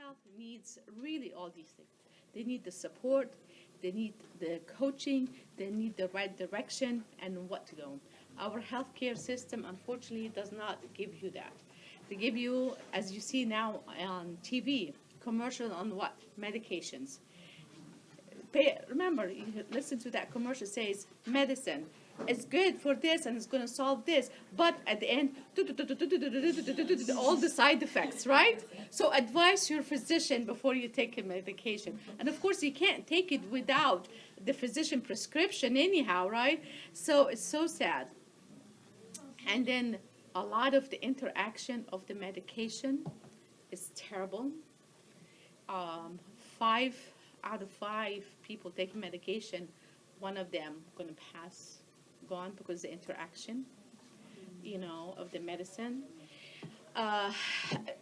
health needs really all these things. They need the support, they need the coaching, they need the right direction and what to do. Our healthcare system, unfortunately, does not give you that. They give you, as you see now on TV, commercial on what? Medications. Remember, you listen to that commercial, says medicine is good for this and it's going to solve this, but at the end, all the side effects, right? So advise your physician before you take a medication. And of course, you can't take it without the physician prescription anyhow, right? So it's so sad. And then a lot of the interaction of the medication is terrible. 5 out of 5 people taking medication, one of them going to pass, gone because the interaction, of the medicine.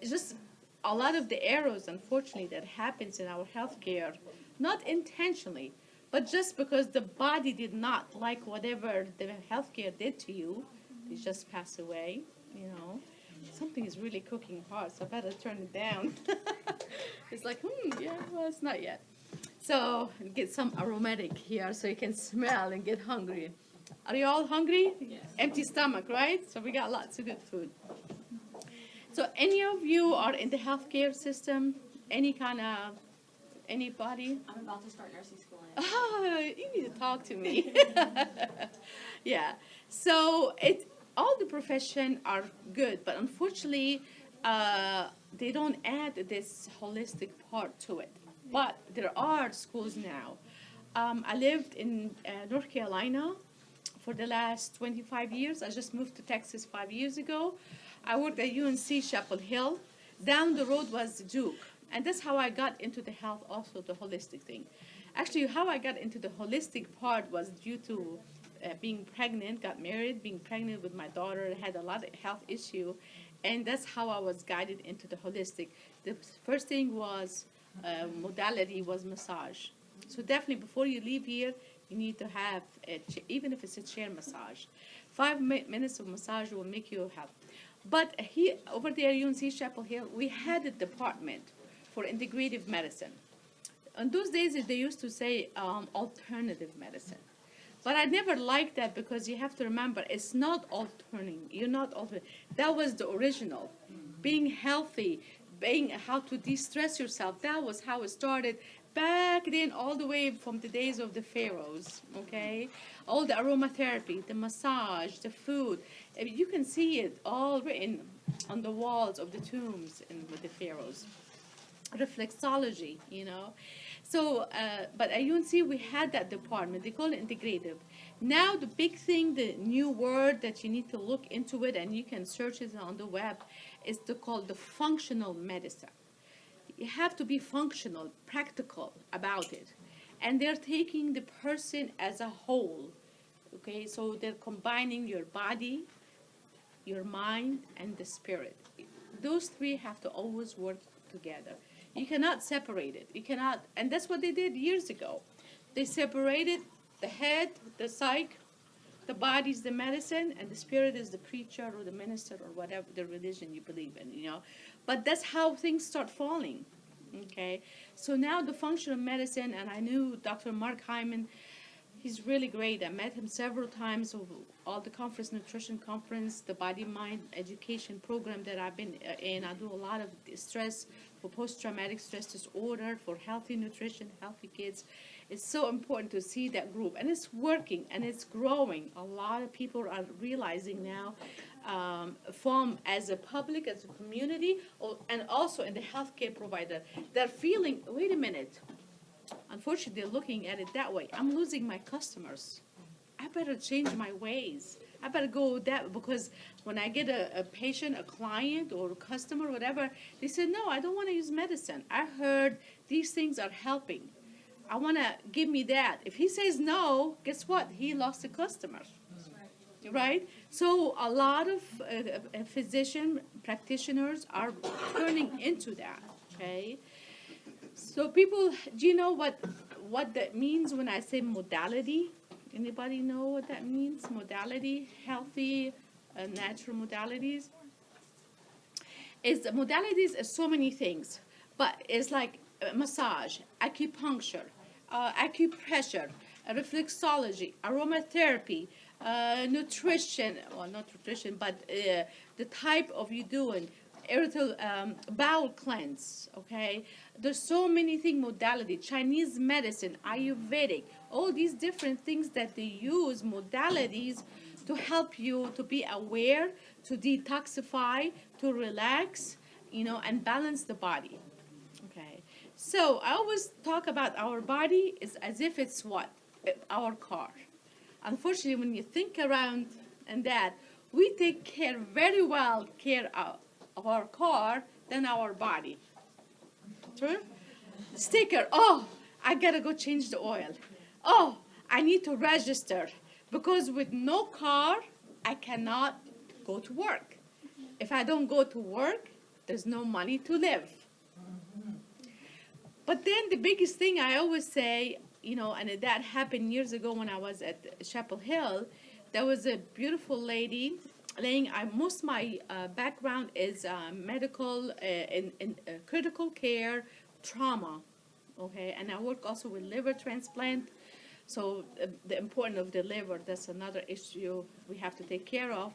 Just a lot of the errors, unfortunately, that happens in our healthcare, not intentionally, but just because the body did not like whatever the healthcare did to you, they just pass away, Something is really cooking hot, so I better turn it down. It's like, yeah, well, it's not yet. So get some aromatic here so you can smell and get hungry. Are you all hungry? Yes. Empty stomach, right? So we got lots of good food. So any of you are in the healthcare system? Anybody? I'm about to start nursing school. Oh, you need to talk to me. Yeah. So all the profession are good, but unfortunately, they don't add this holistic part to it. But there are schools now. I lived in North Carolina for the last 25 years. I just moved to Texas 5 years ago. I worked at UNC Chapel Hill. Down the road was Duke. And that's how I got into the health, also the holistic thing. Actually, how I got into the holistic part was due to being pregnant, got married, being pregnant with my daughter, had a lot of health issue. And that's how I was guided into the holistic. The first thing was modality was massage. So definitely before you leave here, you need to have, even if it's a chair massage. 5 minutes of massage will make you healthy. But here, over there, UNC Chapel Hill, we had a department for integrative medicine. In those days, they used to say alternative medicine. But I never liked that because you have to remember, it's not alternating. You're not altering. That was the original. Being healthy, being how to de-stress yourself. That was how it started back then, all the way from the days of the pharaohs, okay? All the aromatherapy, the massage, the food. You can see it all written on the walls of the tombs with the pharaohs. Reflexology, So, but at UNC, we had that department. They call it integrative. Now, the big thing, the new word that you need to look into it, and you can search it on the web, is called the functional medicine. You have to be functional, practical about it. And they're taking the person as a whole, okay? So they're combining your body, your mind, and the spirit. Those three have to always work together. You cannot separate it. You cannot, and that's what they did years ago. They separated the head, the psyche, the body is the medicine, and the spirit is the preacher or the minister or whatever the religion you believe in, But that's how things start falling, okay? So now the functional medicine, and I knew Dr. Mark Hyman, he's really great. I met him several times of all the conference, nutrition conference, the body-mind education program that I've been in. I do a lot of stress for post-traumatic stress disorder, for healthy nutrition, healthy kids. It's so important to see that group. And it's working, and it's growing. A lot of people are realizing now, as a public, as a community, and also in the healthcare provider, they're feeling, wait a minute, unfortunately, they're looking at it that way. I'm losing my customers. I better change my ways. I better go that, because when I get a patient, a client, or a customer, whatever, they say, no, I don't want to use medicine. I heard these things are helping. I want to give me that. If he says no, guess what? He lost a customer. Right? So a lot of physician practitioners are turning into that, okay? So people, do you know what that means when I say modality? Anybody know what that means? Modality, healthy, natural modalities. Modalities are so many things. but it's like massage, acupuncture, acupressure, reflexology, aromatherapy, nutrition, well, not nutrition, but the type of you doing, irritable bowel cleanse, okay? There's so many things, modality, Chinese medicine, Ayurvedic, all these different things that they use, modalities, to help you to be aware, to detoxify, to relax, and balance the body. Okay. So I always talk about our body is as if it's what? Our car. Unfortunately, when you think around and that, we take care very well care of our car than our body. True? Sticker. Oh, I gotta go change the oil. Oh, I need to register because with no car, I cannot go to work. If I don't go to work, there's no money to live. But then the biggest thing I always say, and that happened years ago when I was at Chapel Hill, there was a beautiful lady laying. Most of my background is medical in critical care, trauma, okay, and I work also with liver transplant. So the importance of the liver, that's another issue we have to take care of.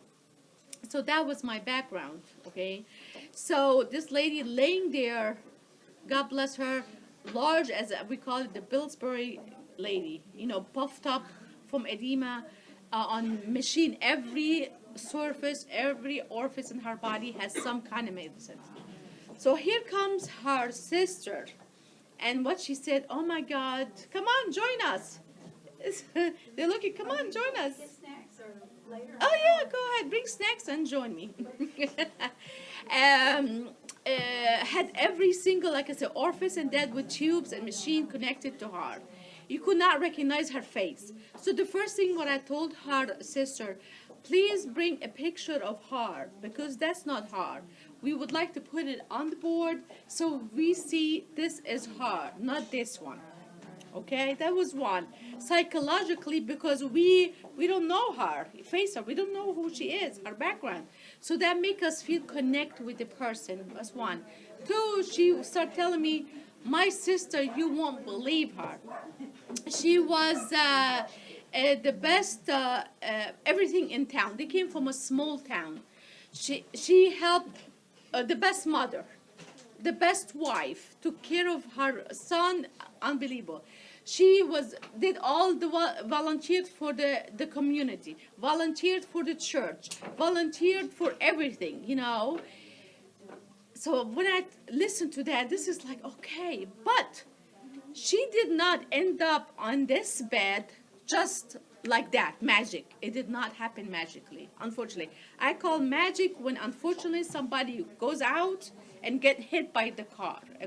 So that was my background, okay. So this lady laying there, God bless her, large as we call it, the Pillsbury lady, puffed up from edema, on machine. Every surface, every orifice in her body has some kind of medicine. So here comes her sister, and what she said, oh my God, come on, join us. They're looking, come on, join us. Oh yeah, go ahead, bring snacks and join me. Had every single, like I said, orifice and that with tubes and machine connected to her. You could not recognize her face. So the first thing what I told her sister, please bring a picture of her because that's not her. We would like to put it on the board so we see this is her, not this one. Okay, that was one. Psychologically, because we don't know her, face her, we don't know who she is, her background. So that make us feel connect with the person. That's one. Two, she started telling me, my sister, you won't believe her. She was the best everything in town. They came from a small town. She helped the best mother, the best wife, took care of her son, unbelievable. She did all the volunteered for the community, volunteered for the church, volunteered for everything, So when I listened to that, this is like, okay, but she did not end up on this bed just like that, magic. It did not happen magically, unfortunately. I call magic when, unfortunately, somebody goes out and get hit by the car, a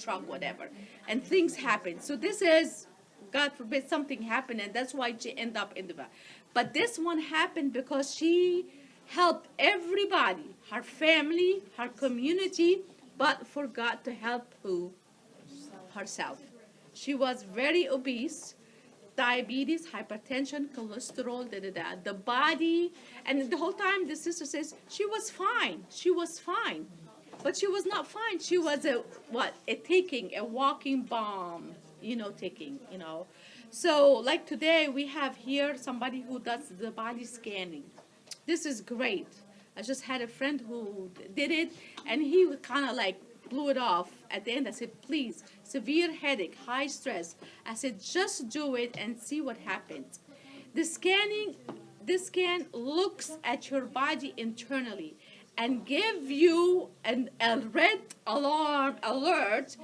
truck, whatever, and things happen. So this is, God forbid, something happened, and that's why she ended up in the bed. But this one happened because she helped everybody, her family, her community, but forgot to help who? Herself. She was very obese, diabetes, hypertension, cholesterol, the body, and the whole time the sister says she was fine. She was fine. But she was not fine. She was a walking bomb, taking. So like today we have here somebody who does the body scanning. This is great. I just had a friend who did it, and he kind of like blew it off at the end. I said, please, severe headache, high stress. I said, just do it and see what happens. This scan looks at your body internally and give you a red alarm alert,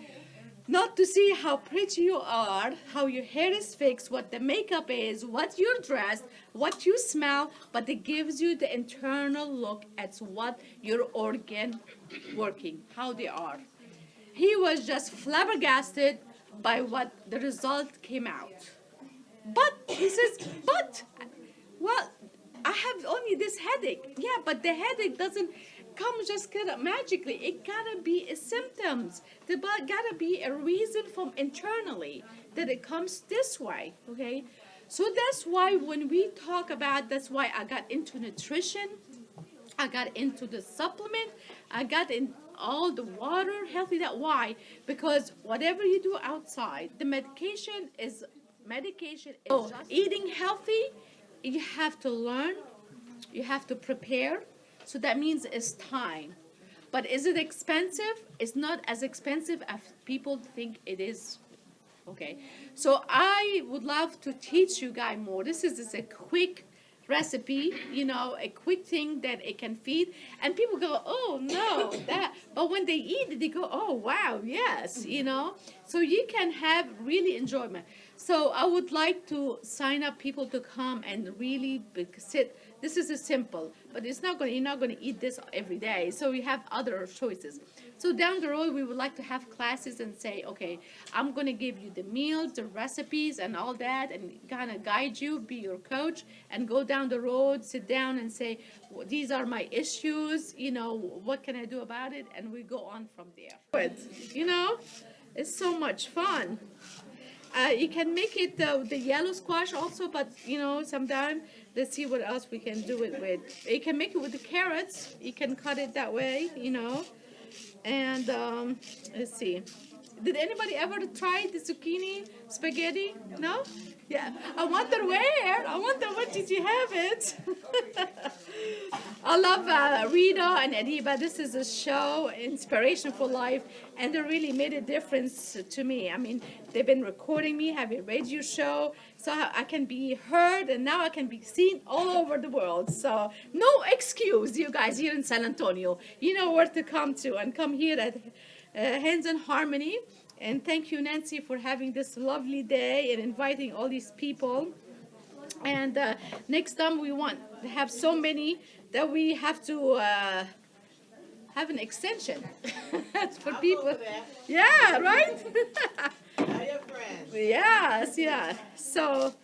not to see how pretty you are, how your hair is fixed, what the makeup is, what you're dressed, what you smell, but it gives you the internal look at what your organ working, how they are. He was just flabbergasted by what the result came out. But he says, well, I have only this headache. Yeah, but the headache doesn't come just kind of magically. It gotta be a symptoms. There gotta be a reason from internally that it comes this way. Okay, so that's why when we talk about, that's why I got into nutrition. I got into the supplement. I got in all the water, healthy that. Why? Because whatever you do outside, the medication is so eating healthy, you have to learn, you have to prepare. So that means it's time. But is it expensive? It's not as expensive as people think it is. Okay, so I would love to teach you guys more. This is just a quick recipe, a quick thing that it can feed. And people go, oh no, that. But when they eat it, they go, oh wow, yes, So you can have really enjoyment. So I would like to sign up people to come and really sit. This is a simple, but you're not going to eat this every day. So we have other choices. So down the road, we would like to have classes and say, okay, I'm going to give you the meals, the recipes, and all that, and kind of guide you, be your coach, and go down the road, sit down and say, well, these are my issues, what can I do about it? And we go on from there. But, it's so much fun. You can make it the yellow squash also, but, sometimes, let's see what else we can do it with. You can make it with the carrots. You can cut it that way, And let's see. Did anybody ever try the zucchini spaghetti? No? Yeah. I wonder where. Did you have it? I love Rita and Adiba. This is a show, Inspiration for Life, and they really made a difference to me. I mean, they've been recording me, have a radio show, so I can be heard, and now I can be seen all over the world. So no excuse, you guys here in San Antonio. You know where to come to, and come here at Hands in Harmony. And thank you, Nancy, for having this lovely day and inviting all these people. And next time we want to have so many that we have to have an extension for people. Yeah, right? Yes, yeah. So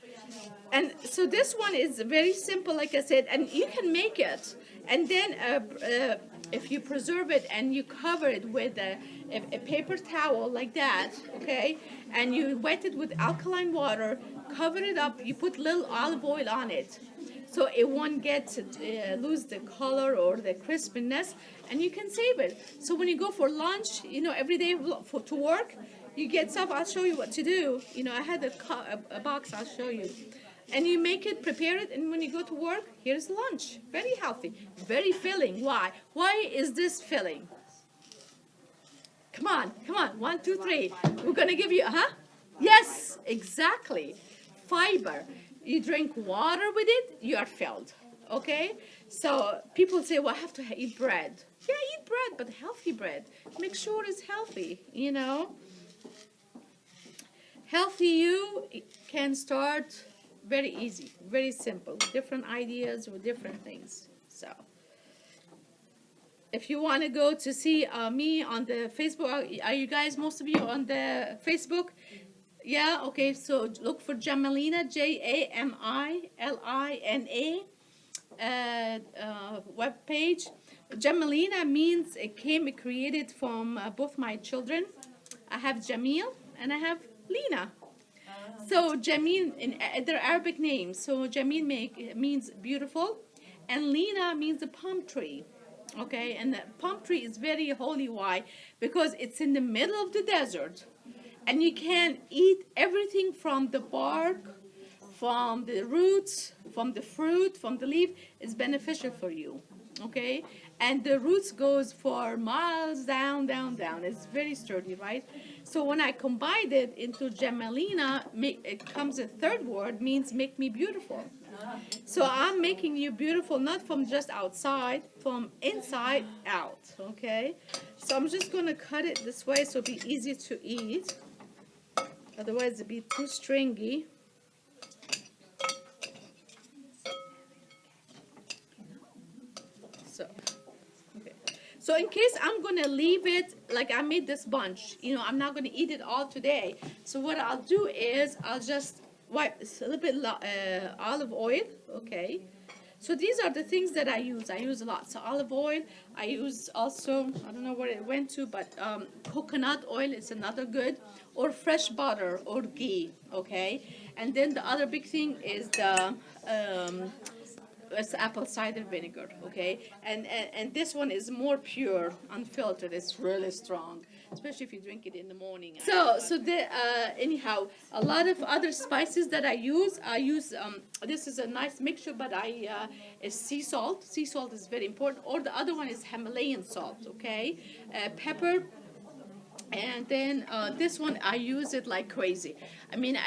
this one is very simple, like I said, and you can make it. And then if you preserve it and you cover it with a paper towel like that, okay, and you wet it with alkaline water, cover it up, you put little olive oil on it, so it won't get lose the color or the crispiness, and you can save it. So when you go for lunch, every day to work, you get stuff. I'll show you what to do. I had a box. I'll show you. And you make it, prepare it, and when you go to work, here's lunch. Very healthy, very filling. Why? Why is this filling? Come on. 1, 2, 3. We're going to give you, Yes, exactly. Fiber. You drink water with it, you are filled. Okay? So people say, well, I have to eat bread. Yeah, eat bread, but healthy bread. Make sure it's healthy, Healthy you can start very easy, very simple, with different ideas, with different things. So if you want to go to see me on the Facebook, are you guys, most of you on the Facebook? Yeah, okay, so look for Jamilina, Jamilina, web page. Jamilina means it created from both my children. I have Jamil and I have Lina. So Jamil, in their Arabic names. So Jamil means beautiful, and Lina means a palm tree. Okay, and the palm tree is very holy. Why? Because it's in the middle of the desert, and you can eat everything from the bark, from the roots, from the fruit, from the leaf. Is beneficial for you. Okay, and the roots goes for miles down. It's very sturdy, right? So when I combined it into Jamilina, it comes a third word, means make me beautiful. So I'm making you beautiful, not from just outside, from inside out, okay? So I'm just going to cut it this way so it'll be easy to eat. Otherwise it'll be too stringy. So in case I'm going to leave it, like I made this bunch, I'm not going to eat it all today. So what I'll do is I'll just wipe a little bit olive oil, okay? So these are the things that I use. I use a lot. So olive oil, I use also, I don't know where it went to, but coconut oil is another good, or fresh butter or ghee, okay? And then the other big thing is the it's apple cider vinegar, okay? And this one is more pure, unfiltered. It's really strong, especially if you drink it in the morning. Anyhow, a lot of other spices that I use, this is a nice mixture, but is sea salt. Sea salt is very important. Or the other one is Himalayan salt, okay? Pepper. And then this one, I use it like crazy. I mean,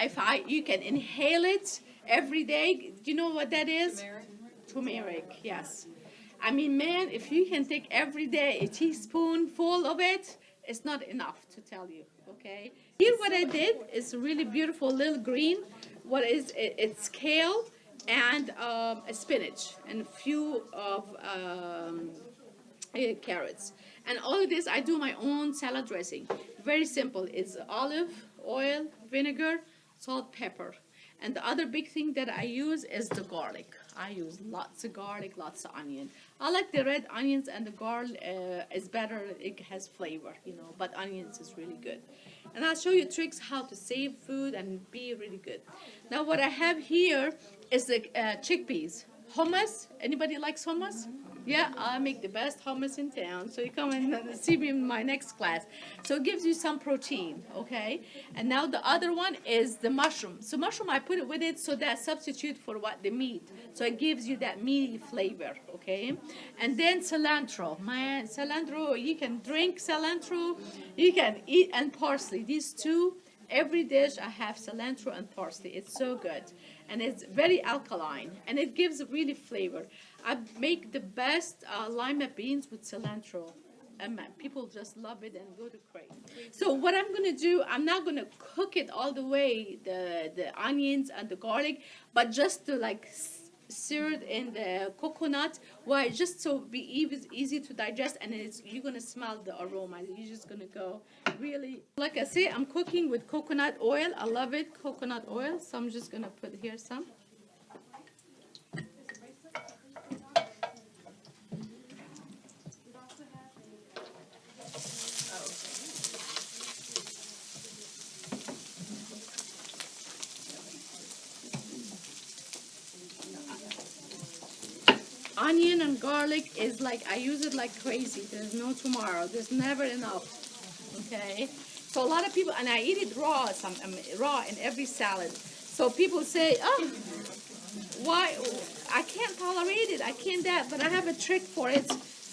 you can inhale it every day. Do you know what that is? Turmeric, yes. I mean, man, if you can take every day a teaspoonful of it, it's not enough to tell you, okay? Here what I did is really beautiful little green. What is it? It's kale and a spinach and a few of carrots. And all of this, I do my own salad dressing. Very simple. It's olive oil, vinegar, salt, pepper. And the other big thing that I use is the garlic. I use lots of garlic, lots of onion. I like the red onions, and the garlic is better. It has flavor, you know, but onions is really good. And I'll show you tricks how to save food and be really good. Now what I have here is the chickpeas. Hummus. Anybody likes hummus? Yeah, I make the best hummus in town. So you come and see me in my next class. So it gives you some protein, okay? And now the other one is the mushroom. So mushroom, I put it with it so that substitute for what the meat. So it gives you that meaty flavor, okay? And then cilantro. Man, cilantro, you can drink cilantro, you can eat, and parsley. These two, every dish I have cilantro and parsley. It's so good. And it's very alkaline, and it gives really flavor. I make the best lima beans with cilantro, and people just love it and go to crazy. So what I'm gonna do, I'm not gonna cook it all the way, the onions and the garlic, but just to like sear it in the coconut, why, just so be easy to digest, and you're gonna smell the aroma. You're just gonna go really, like I say, I'm cooking with coconut oil. I love it, coconut oil. So I'm just gonna put here some. Onion and garlic is like, I use it like crazy. There's no tomorrow. There's never enough. Okay? So a lot of people, and I eat it raw, raw in every salad. So people say, oh, why? I can't tolerate it. I can't that. But I have a trick for it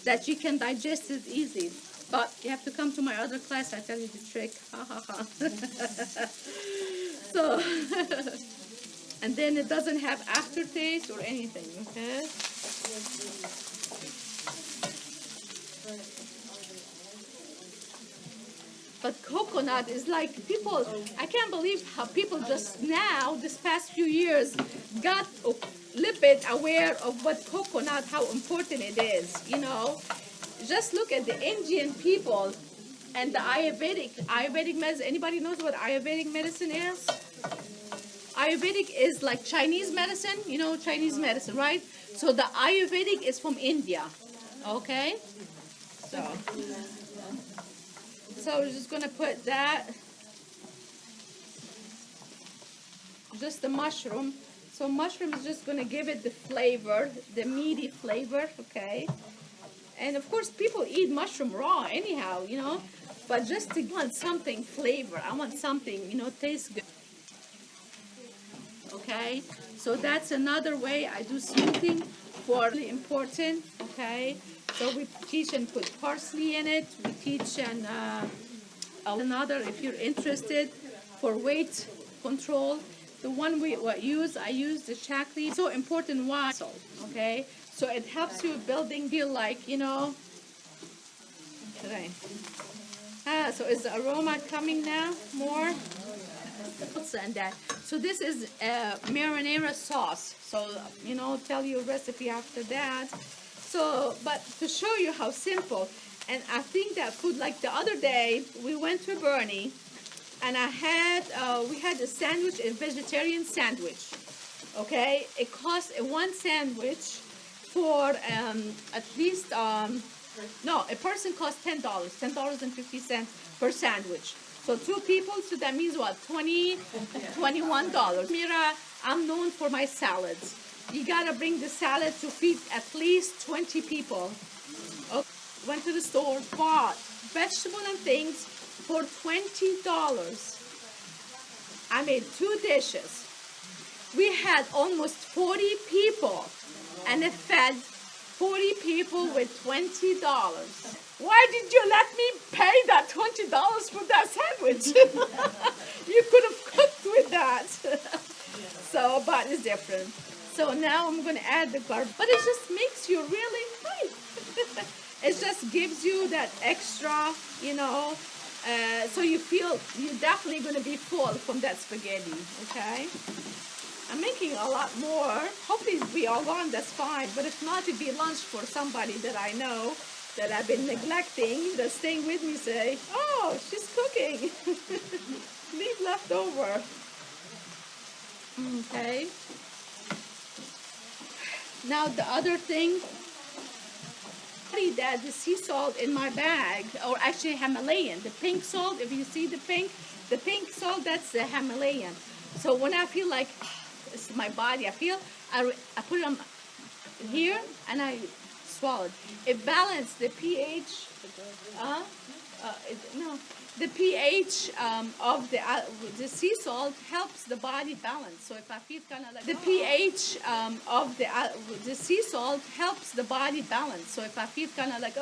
that you can digest it easily. But you have to come to my other class. I tell you the trick. Ha ha ha. So, and then it doesn't have aftertaste or anything. Okay? But coconut is like, people, I can't believe how people just now, this past few years, got a little bit aware of what coconut, how important it is, you know. Just look at the Indian people and the Ayurvedic medicine. Anybody knows what Ayurvedic medicine is? Ayurvedic is like Chinese medicine, you know, Chinese medicine, right? So the Ayurvedic is from India, okay? So we're just gonna put that, just the mushroom. So mushroom is just gonna give it the flavor, the meaty flavor, okay? And of course, people eat mushroom raw anyhow, you know, but just to want something flavor, I want something, you know, tastes good. Okay, so that's another way I do smoothing for really important, okay? So we teach and put parsley in it. We teach and another, if you're interested, for weight control. The one I use the chakli. So important, why? Okay, so it helps you building, feel like, you know, okay. So is the aroma coming now more? And that. So this is marinara sauce. So, you know, tell you a recipe after that. So, but to show you how simple, and I think that food, like the other day, we went to Bernie, and we had a sandwich, a vegetarian sandwich. Okay, it cost one sandwich for at least no, a person costs $10.50 per sandwich. So 2 people, so that means what? $21. Amira, I'm known for my salads. You gotta bring the salad to feed at least 20 people. Okay. Went to the store, bought vegetable and things for $20. I made 2 dishes. We had almost 40 people, and it fed 40 people with $20. Why did you let me pay that $20 for that sandwich? You could have cooked with that. So, but it's different. So now I'm going to add the garlic, but it just makes you really high. It just gives you that extra, so you feel you're definitely going to be full from that spaghetti, okay? I'm making a lot more. Hopefully we all gone, that's fine. But if not, it'd be lunch for somebody that I know that I've been neglecting, that's staying with me, say, oh, she's cooking. Leave leftover. Okay. Now the other thing, that the sea salt in my bag, or actually Himalayan, the pink salt, if you see the pink salt, that's the Himalayan. So when I feel like it's my body, I put it on here and I swallow it. It balances the pH. The pH of the sea salt helps the body balance. So if I feel kind of like the pH of the sea salt helps the body balance. So if I feel kind of like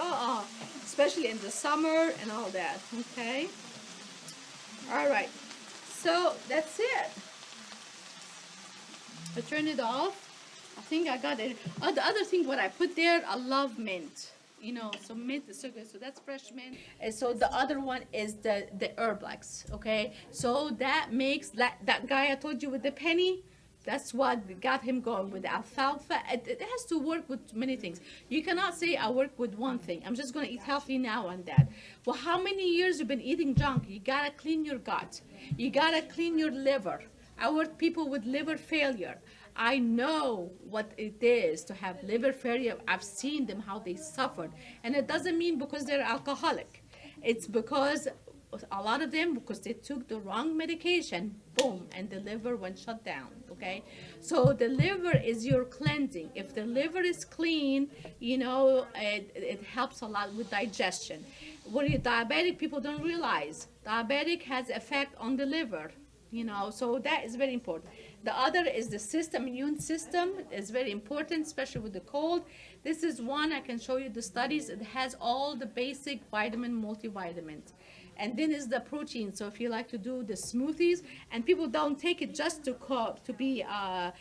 especially in the summer and all that. Okay. All right. So that's it. I turn it off. I think I got it. The other thing, what I put there, I love mint. So mint is so good. So that's fresh mint. And so the other one is the Herblex, okay? So that makes, that guy I told you with the penny, that's what got him going with the alfalfa. It has to work with many things. You cannot say I work with one thing. I'm just going to eat healthy now and that. Well, how many years you've been eating junk? You got to clean your gut. You got to clean your liver. I work with people with liver failure. I know what it is to have liver failure. I've seen them, how they suffered. And it doesn't mean because they're alcoholic. It's because a lot of them, because they took the wrong medication, boom, and the liver went shut down, okay? So the liver is your cleansing. If the liver is clean, it helps a lot with digestion. What diabetic people don't realize, diabetic has effect on the liver, so that is very important. The other is the immune system is very important, especially with the cold. This is one, I can show you the studies. It has all the basic multivitamins. And then is the protein. So if you like to do the smoothies, and people don't take it just to be, to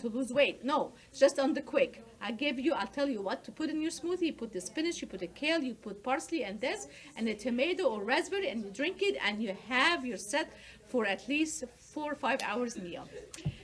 lose weight. No, it's just on the quick. I'll tell you what to put in your smoothie. You put the spinach, you put the kale, you put parsley and this, and a tomato or raspberry, and you drink it, and you have your set for at least 4 or 5 hours meal.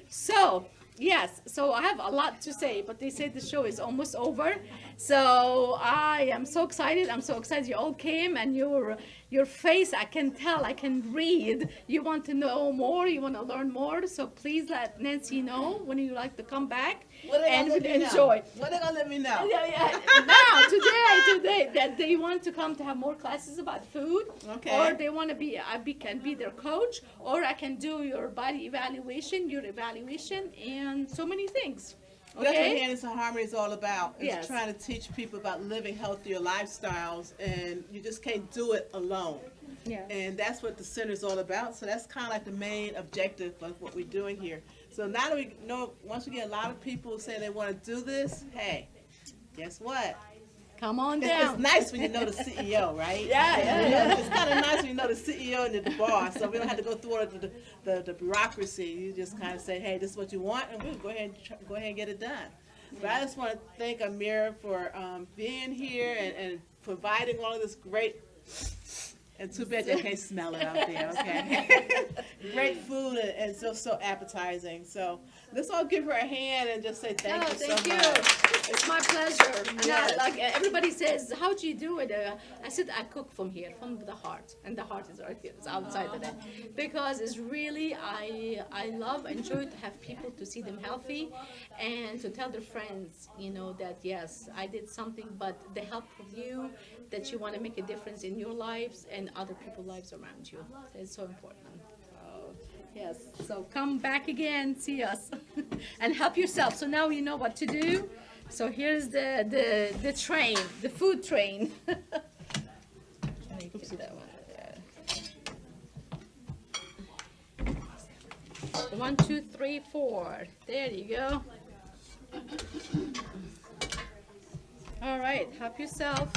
So, yes, so I have a lot to say, but they say the show is almost over. So I am so excited. I'm so excited you all came, and your face, I can tell, I can read. You want to know more, you want to learn more. So please let Nancy know when you like to come back and enjoy. What are they gonna let me know? Now, today, that they want to come to have more classes about food, or they want to I can be their coach, or I can do your body evaluation, and so many things. Well, that's what Hernandez and Harmony is all about. It's trying to teach people about living healthier lifestyles, and you just can't do it alone. Yeah. And that's what the center is all about. So that's kind of like the main objective of what we're doing here. So now that we know, once we get a lot of people saying they want to do this, hey, guess what? Come on down. It's nice when you know the CEO, right? Yeah. It's kind of nice when you know the CEO and the boss, so we don't have to go through all of the bureaucracy. You just kind of say, hey, this is what you want, and we'll go ahead and get it done. But I just want to thank Amira for being here and providing all of this great, and too bad you can't smell it out there, okay? Great food and so appetizing. So let's all give her a hand and just say thank you so much. It's my pleasure. Yes. Like everybody says, how do you do it? I said, I cook from here, from the heart. And the heart is right here, it's outside of that. Because it's really, I enjoy to have people to see them healthy and to tell their friends, that yes, I did something, but the help of you, that you want to make a difference in your lives and other people's lives around you. It's so important. Yes, so come back again, see us, and help yourself. So now you know what to do. So here's the train, the food train. Let me get that one there. 1, 2, 3, 4. There you go. All right, help yourself.